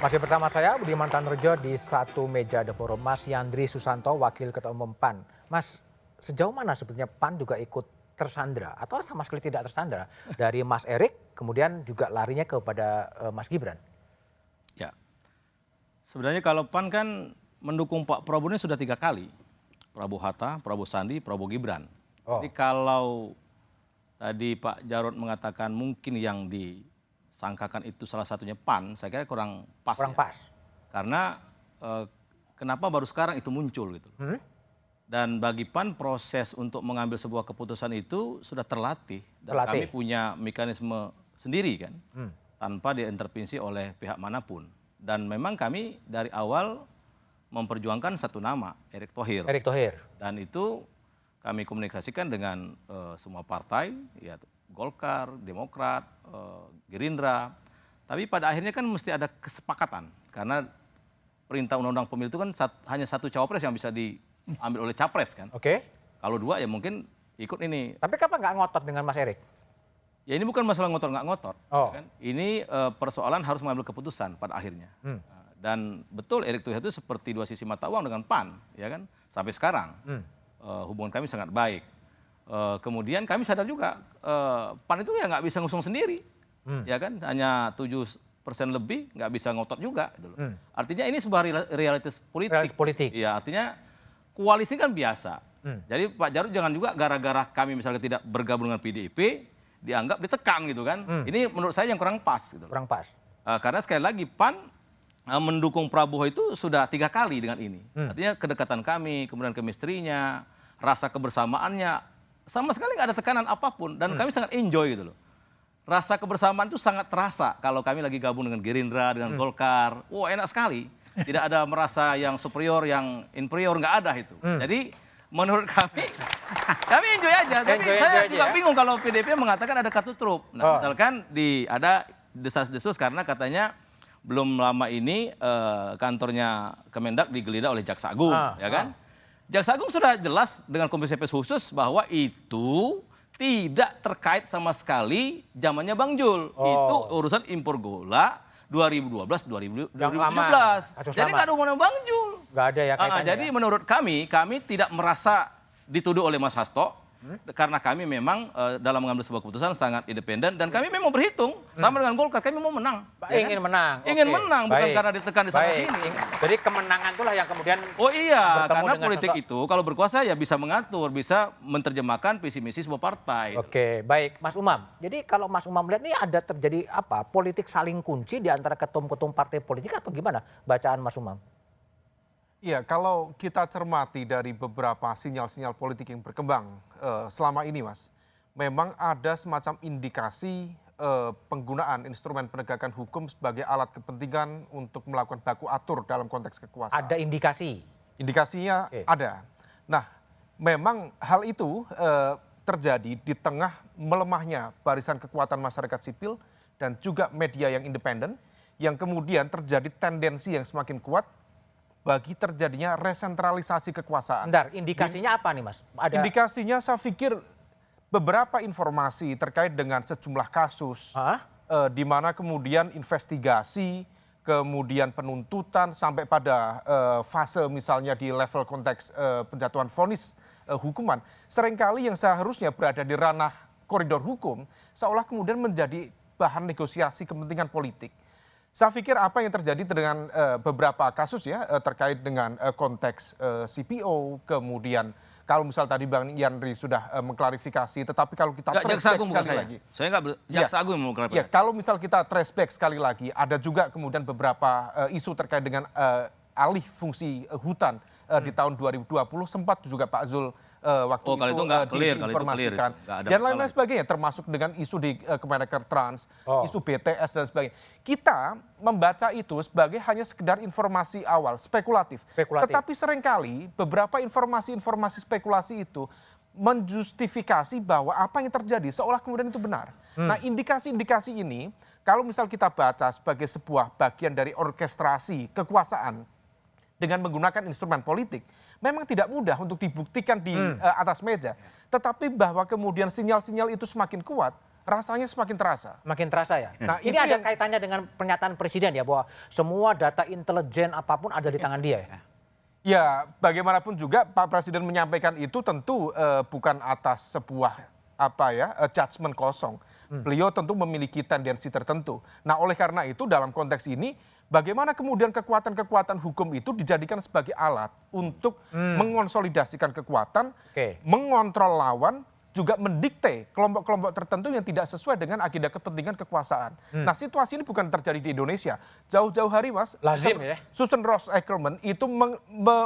Masih bersama saya Budiman Tanrejo di satu meja The Forum. Mas Yandri Susanto, Wakil Ketua Umum PAN. Mas, sejauh mana sebetulnya PAN juga ikut tersandra atau sama sekali tidak tersandra dari Mas Erik, kemudian juga larinya kepada Mas Gibran? Ya, sebenarnya kalau PAN kan mendukung Pak Prabowo ini sudah 3 kali. Prabowo Hatta, Prabowo Sandi, Prabowo Gibran. Jadi kalau tadi Pak Jarod mengatakan mungkin yang disangkakan itu salah satunya PAN, saya kira kurang pas. Kurang pas. Karena kenapa baru sekarang itu muncul gitu. Dan bagi PAN proses untuk mengambil sebuah keputusan itu sudah terlatih. Dan kami punya mekanisme sendiri kan, tanpa diintervensi oleh pihak manapun. Dan memang kami dari awal memperjuangkan satu nama, Erick Thohir. Erick Thohir. Dan itu kami komunikasikan dengan semua partai, ya Golkar, Demokrat, Gerindra. Tapi pada akhirnya kan mesti ada kesepakatan. Karena perintah undang-undang pemilu itu kan hanya satu cawapres yang bisa diambil oleh capres kan. Oke. Kalau 2 ya mungkin ikut ini. Tapi kenapa nggak ngotot dengan Mas Erik? Ya ini bukan masalah ngotot nggak ngotot. Oh. Kan? Ini persoalan harus mengambil keputusan pada akhirnya. Dan betul Erick Thohir itu seperti 2 sisi mata uang dengan PAN, ya kan? Sampai sekarang hubungan kami sangat baik. Kemudian kami sadar juga PAN itu ya nggak bisa ngusung sendiri, ya kan? Hanya 7% lebih nggak bisa ngotot juga. Gitu loh. Artinya ini sebuah realitas politik. Realitas politik. Ya artinya koalisi kan biasa. Jadi Pak Jarod jangan juga gara-gara kami misalnya tidak bergabung dengan PDIP dianggap ditekan gitu kan? Ini menurut saya yang kurang pas. Gitu. Kurang pas. Karena sekali lagi PAN mendukung Prabowo itu sudah 3 kali dengan ini. Artinya kedekatan kami, kemudian chemistry-nya, rasa kebersamaannya, sama sekali nggak ada tekanan apapun. Dan kami sangat enjoy gitu loh. Rasa kebersamaan itu sangat terasa kalau kami lagi gabung dengan Gerindra, dengan Golkar. Wah enak sekali. Tidak ada merasa yang superior, yang inferior, nggak ada itu. Jadi menurut kami enjoy aja. Tapi saya juga bingung kalau PDIP mengatakan ada kartu truf. Nah misalkan ada desas-desus karena katanya belum lama ini kantornya Kemendak digeledah oleh Jaksa Agung, ya kan? Jaksa Agung sudah jelas dengan komisi pers khusus bahwa itu tidak terkait sama sekali zamannya Bang Jul. Itu urusan impor gula 2012-2017. Jadi nggak ada hubungan Bang Jul. Nggak ada ya kaitannya. Jadi menurut kami tidak merasa dituduh oleh Mas Hasto. Karena kami memang dalam mengambil sebuah keputusan sangat independen dan kami memang berhitung sama dengan Golkar, kami mau menang. Ingin menang. Ingin menang, bukan karena ditekan di sana sini. Jadi kemenangan itulah yang kemudian karena politik itu kalau berkuasa ya bisa mengatur, bisa menerjemahkan visi misi sebuah partai. Oke, baik Mas Umam. Jadi kalau Mas Umam melihat ini ada terjadi apa? Politik saling kunci di antara ketum-ketum partai politik atau gimana bacaan Mas Umam? Iya, kalau kita cermati dari beberapa sinyal-sinyal politik yang berkembang selama ini, Mas, memang ada semacam indikasi penggunaan instrumen penegakan hukum sebagai alat kepentingan untuk melakukan baku atur dalam konteks kekuasaan. Ada indikasi? Indikasinya ada. Nah, memang hal itu terjadi di tengah melemahnya barisan kekuatan masyarakat sipil dan juga media yang independen, yang kemudian terjadi tendensi yang semakin kuat bagi terjadinya resentralisasi kekuasaan. Bentar, indikasinya apa nih Mas? Indikasinya saya pikir beberapa informasi terkait dengan sejumlah kasus, di mana kemudian investigasi, kemudian penuntutan, sampai pada fase misalnya di level konteks penjatuhan vonis hukuman, seringkali yang seharusnya berada di ranah koridor hukum, seolah kemudian menjadi bahan negosiasi kepentingan politik. Saya pikir apa yang terjadi dengan beberapa kasus ya terkait dengan konteks CPO, kemudian kalau misal tadi Bang Yandri sudah mengklarifikasi, tetapi kalau kita trace back sekali lagi. Saya nggak Jaksa Agung yang mau klarifikasi. Ya, kalau misal kita trace back sekali lagi, ada juga kemudian beberapa isu terkait dengan alih fungsi hutan di tahun 2020, sempat juga Pak Zul waktu itu diinformasikan dan lain-lain sebagainya, termasuk dengan isu di Kemenaker Trans, isu BTS dan sebagainya. Kita membaca itu sebagai hanya sekedar informasi awal, spekulatif. Tetapi seringkali beberapa informasi-informasi spekulasi itu menjustifikasi bahwa apa yang terjadi seolah kemudian itu benar. Nah, indikasi-indikasi ini kalau misal kita baca sebagai sebuah bagian dari orkestrasi kekuasaan dengan menggunakan instrumen politik, memang tidak mudah untuk dibuktikan di atas meja. Tetapi bahwa kemudian sinyal-sinyal itu semakin kuat, rasanya semakin terasa. Makin terasa ya. Nah, Ini itu ada yang- kaitannya dengan pernyataan presiden ya bahwa semua data intelijen apapun ada di tangan dia ya. Ya, bagaimanapun juga Pak Presiden menyampaikan itu tentu bukan atas sebuah judgement kosong. Beliau tentu memiliki tendensi tertentu. Nah, oleh karena itu dalam konteks ini bagaimana kemudian kekuatan-kekuatan hukum itu dijadikan sebagai alat untuk mengonsolidasikan kekuatan, mengontrol lawan, juga mendikte kelompok-kelompok tertentu yang tidak sesuai dengan agenda kepentingan kekuasaan. Nah, situasi ini bukan terjadi di Indonesia. Jauh-jauh hari, Mas, Lazim ya. Susan Ross Ekelman itu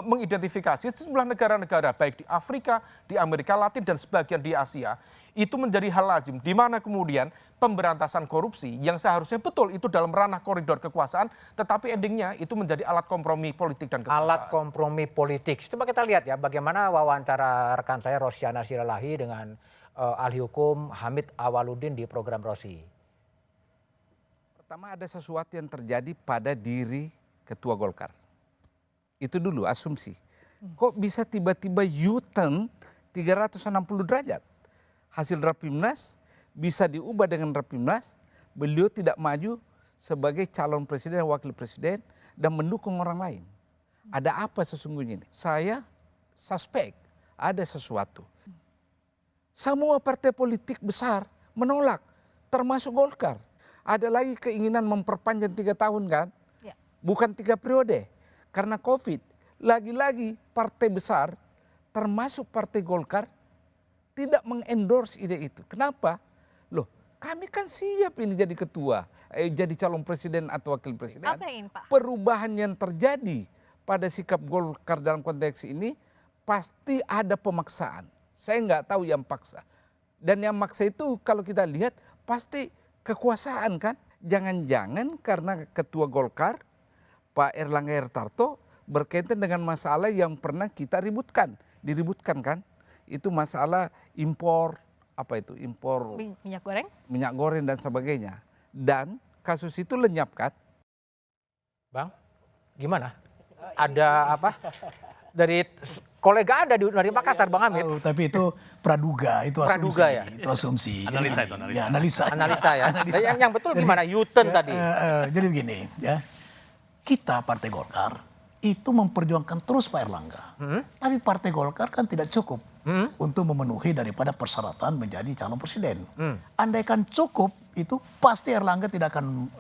mengidentifikasi sejumlah negara-negara baik di Afrika, di Amerika Latin dan sebagian di Asia itu menjadi hal lazim di mana kemudian pemberantasan korupsi yang seharusnya betul itu dalam ranah koridor kekuasaan tetapi endingnya itu menjadi alat kompromi politik dan kekuasaan. Alat kompromi politik. Coba kita lihat ya bagaimana wawancara rekan saya Rosyana Siralahi dengan ahli hukum Hamid Awaludin di program Rosi. Pertama ada sesuatu yang terjadi pada diri Ketua Golkar. Itu dulu asumsi. Kok bisa tiba-tiba U-turn 360 derajat? Hasil Rapimnas bisa diubah dengan Rapimnas, beliau tidak maju sebagai calon presiden dan wakil presiden dan mendukung orang lain. Ada apa sesungguhnya ini? Saya suspek ada sesuatu. Semua partai politik besar menolak, termasuk Golkar. Ada lagi keinginan memperpanjang 3 tahun kan? Ya. Bukan 3 periode. Karena COVID, lagi-lagi partai besar termasuk partai Golkar tidak mengendorse ide itu. Kenapa? Loh, kami kan siap ini jadi ketua, jadi calon presiden atau wakil presiden. Apa yang, Pak? Perubahan yang terjadi pada sikap Golkar dalam konteks ini pasti ada pemaksaan. Saya nggak tahu yang paksa. Dan yang maksa itu kalau kita lihat pasti kekuasaan kan. Jangan-jangan karena ketua Golkar, Pak Erlangga Hartarto berkaitan dengan masalah yang pernah kita diributkan kan. Itu masalah impor, impor minyak goreng dan sebagainya. Dan kasus itu lenyap kan. Bang, gimana? Ada apa? Dari kolega Anda dari Makassar, Bang Hamid. Tapi itu praduga, itu asumsi. Praduga ya? Itu asumsi. Analisa Jadi, itu, analisa. Ya, analisa. Analisa ya. Yang betul gimana? U-turn tadi. Jadi begini, ya. Kita Partai Golkar itu memperjuangkan terus Pak Erlangga. Tapi Partai Golkar kan tidak cukup untuk memenuhi daripada persyaratan menjadi calon presiden. Andaikan cukup, itu pasti Erlangga tidak akan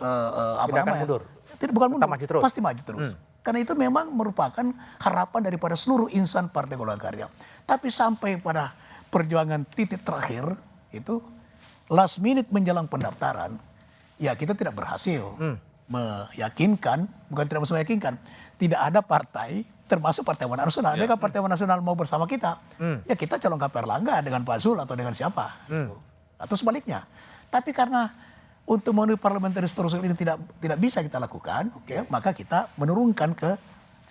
mundur. Bukan mundur, maju terus. pasti maju terus. Karena itu memang merupakan harapan daripada seluruh insan Partai Golkar Karya. Tapi sampai pada perjuangan titik terakhir itu last minute menjelang pendaftaran, ya kita tidak berhasil meyakinkan, bukan tidak bisa meyakinkan, tidak ada partai termasuk Partai Amanat Nasional. Adakah Partai Amanat Nasional mau bersama kita? Ya kita calonkan Pak Erlangga dengan Pak Zul atau dengan siapa? Gitu. Atau sebaliknya. Tapi karena untuk memenuhi parliamentary threshold ini tidak bisa kita lakukan, maka kita menurunkan ke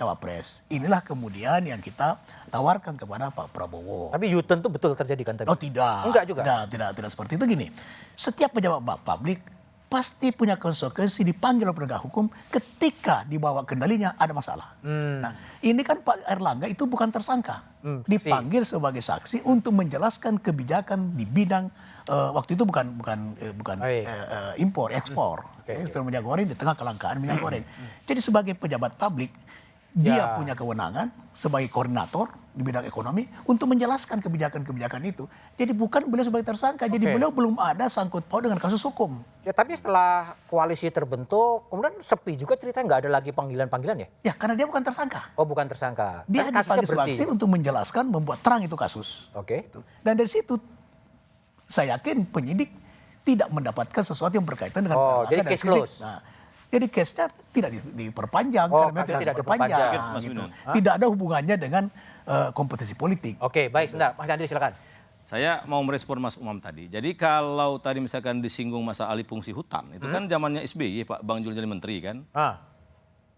cawapres. Inilah kemudian yang kita tawarkan kepada Pak Prabowo. Tapi U-turn itu betul terjadi kan tadi? Oh tidak. Enggak juga? Tidak seperti itu. Gini, setiap pejabat publik pasti punya konsekuensi dipanggil oleh penegak hukum ketika dibawa kendalinya ada masalah. Nah, ini kan Pak Erlangga itu bukan tersangka, dipanggil sebagai saksi untuk menjelaskan kebijakan di bidang waktu itu bukan impor, ekspor, ekspor minyak goreng di tengah kelangkaan minyak goreng. Jadi sebagai pejabat publik dia punya kewenangan sebagai koordinator di bidang ekonomi untuk menjelaskan kebijakan-kebijakan itu. Jadi bukan beliau sebagai tersangka, jadi beliau belum ada sangkut paut dengan kasus hukum. Ya tapi setelah koalisi terbentuk, kemudian sepi juga ceritanya nggak ada lagi panggilan-panggilan ya? Ya karena dia bukan tersangka. Oh bukan tersangka. Dia dipanggil saksi untuk menjelaskan, membuat terang itu kasus. Gitu. Dan dari situ saya yakin penyidik tidak mendapatkan sesuatu yang berkaitan dengan jadi case close. Jadi case-nya tidak diperpanjang, karena tidak diperpanjang. Gitu. Tidak ada hubungannya dengan kompetisi politik. Oke, baik. Sebentar, Mas Andri silakan. Saya mau merespon Mas Umam tadi. Jadi kalau tadi misalkan disinggung masa alih fungsi hutan, itu kan zamannya SBY, Pak Bang Jul jadi menteri kan.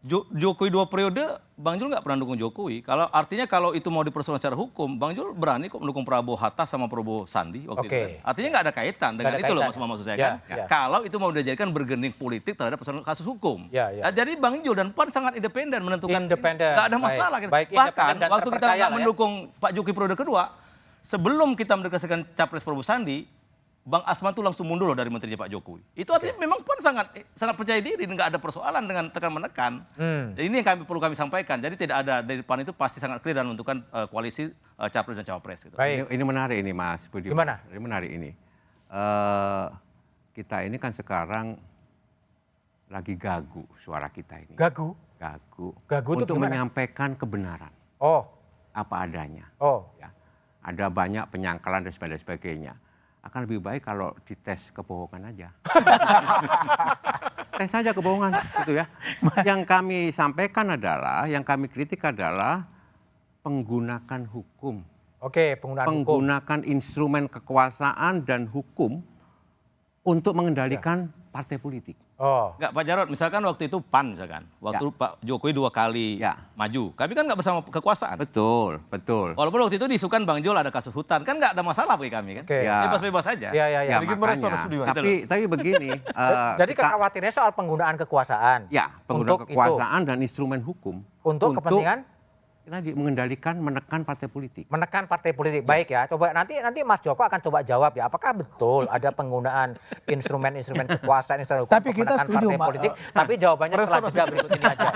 Jokowi 2 periode, Bang Jul nggak pernah dukung Jokowi. Artinya kalau itu mau dipersoalkan secara hukum, Bang Jul berani kok mendukung Prabowo Hatta sama Prabowo Sandi waktu itu. Kan? Artinya nggak ada kaitan dengan itu loh Mas Umam maksud saya kan. Kalau itu mau dijadikan bergening politik terhadap persoalan kasus hukum. Nah, jadi Bang Jul dan PAN sangat independen menentukan. Nggak ada masalah. Bahkan waktu kita nggak mendukung Pak Jokowi periode kedua, sebelum kita mendeklarasikan capres Prabowo Sandi, Bang Asman tuh langsung mundur loh dari menterinya Pak Jokowi. Itu artinya memang PAN sangat percaya diri, nggak ada persoalan dengan tekan menekan. Jadi ini yang perlu kami sampaikan. Jadi tidak ada dari PAN itu pasti sangat clear dan menentukan koalisi capres dan cawapres. Gitu. Baik. Ini menarik ini Mas Budi. Gimana? Ini menarik ini. Kita ini kan sekarang lagi gagu suara kita ini. Gagu. Gagu. Gagu itu untuk gimana? menyampaikan kebenaran Oh, apa adanya. oh. Ya. Ada banyak penyangkalan dan sebagainya. Akan lebih baik kalau dites kebohongan aja. Tes saja kebohongan gitu ya. Yang kami sampaikan adalah, yang kami kritik adalah penggunakan hukum. Oke, penggunaan hukum. Penggunakan instrumen kekuasaan dan hukum untuk mengendalikan partai politik. Oh, Enggak, Pak Jarod, misalkan waktu itu PAN misalkan. Waktu Pak Jokowi 2 kali Ya. maju. Kami kan nggak bersama kekuasaan. Betul, betul. Walaupun waktu itu diisukan Bang Jol ada kasus hutan. Kan nggak ada masalah bagi kami kan. Oke. Ya. Bebas-bebas saja. ya, ya, ya. Ya, Sedikit merespon, makanya. Mas Budiman. Tapi begini. Jadi kita- kekhawatirannya soal penggunaan kekuasaan. Ya, penggunaan Untuk itu. kekuasaan dan instrumen hukum. Untuk kepentingan tadi mengendalikan, menekan partai politik. menekan partai politik. Baik ya, coba nanti Mas Joko akan coba jawab ya, apakah betul ada penggunaan instrumen-instrumen kekuasaan, instrumen hukum Tapi untuk kita menekan setuju, partai Mak. politik. Tapi jawabannya setelah jeda berikut ini aja.